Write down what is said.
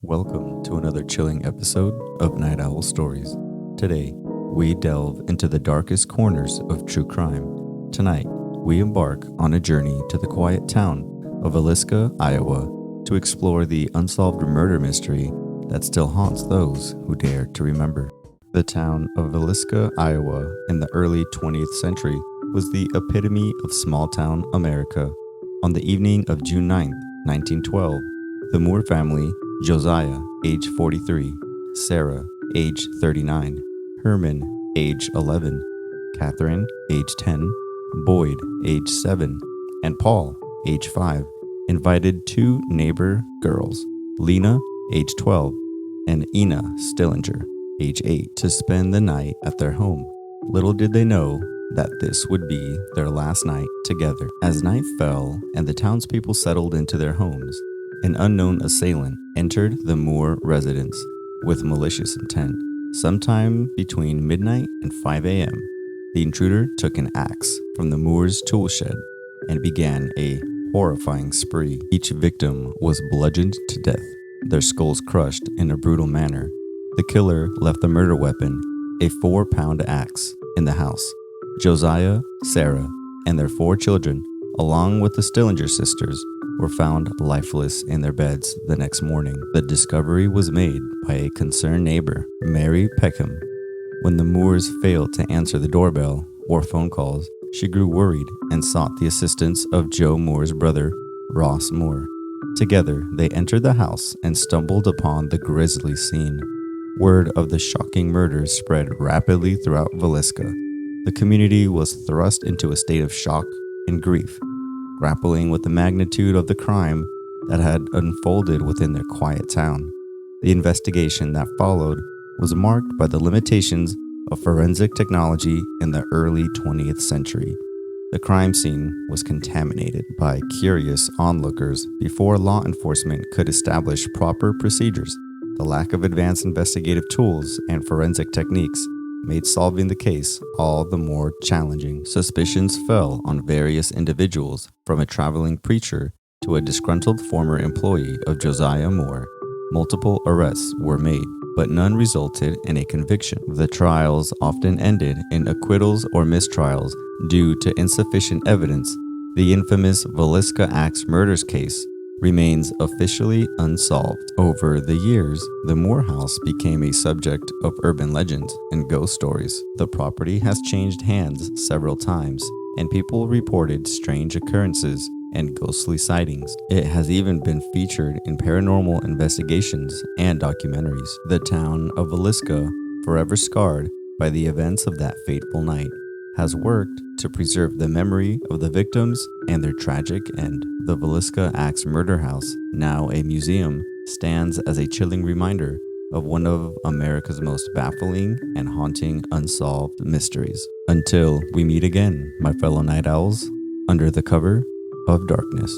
Welcome to another chilling episode of Night Owl Stories. Today, we delve into the darkest corners of true crime. Tonight, we embark on a journey to the quiet town of Villisca, Iowa, to explore the unsolved murder mystery that still haunts those who dare to remember. The town of Villisca, Iowa, in the early 20th century was the epitome of small-town America. On the evening of June 9, 1912, the Moore family, Josiah, age 43, Sarah, age 39, Herman, age 11, Catherine, age 10, Boyd, age 7, and Paul, age 5, invited two neighbor girls, Lena, age 12, and Ina Stillinger, age 8, to spend the night at their home. Little did they know that this would be their last night together. As night fell and the townspeople settled into their homes, an unknown assailant entered the Moore residence with malicious intent. Sometime between midnight and 5 a.m., the intruder took an axe from the Moore's tool shed and began a horrifying spree. Each victim was bludgeoned to death, their skulls crushed in a brutal manner. The killer left the murder weapon, a 4-pound axe, in the house. Josiah, Sarah, and their 4 children, along with the Stillinger sisters, were found lifeless in their beds the next morning. The discovery was made by a concerned neighbor, Mary Peckham. When the Moores failed to answer the doorbell or phone calls, she grew worried and sought the assistance of Joe Moore's brother, Ross Moore. Together, they entered the house and stumbled upon the grisly scene. Word of the shocking murders spread rapidly throughout Villisca. The community was thrust into a state of shock and grief, grappling with the magnitude of the crime that had unfolded within their quiet town. The investigation that followed was marked by the limitations of forensic technology in the early 20th century. The crime scene was contaminated by curious onlookers before law enforcement could establish proper procedures. The lack of advanced investigative tools and forensic techniques made solving the case all the more challenging. Suspicions fell on various individuals, from a traveling preacher to a disgruntled former employee of Josiah Moore. Multiple arrests were made, but none resulted in a conviction. The trials often ended in acquittals or mistrials due to insufficient evidence. The infamous Villisca Axe murders case remains officially unsolved. Over the years, the Moore house became a subject of urban legends and ghost stories. The property has changed hands several times, and people reported strange occurrences and ghostly sightings. It has even been featured in paranormal investigations and documentaries. The town of Villisca, forever scarred by the events of that fateful night, has worked to preserve the memory of the victims and their tragic end. The Villisca Axe Murder House, now a museum, stands as a chilling reminder of one of America's most baffling and haunting unsolved mysteries. Until we meet again, my fellow night owls, under the cover of darkness.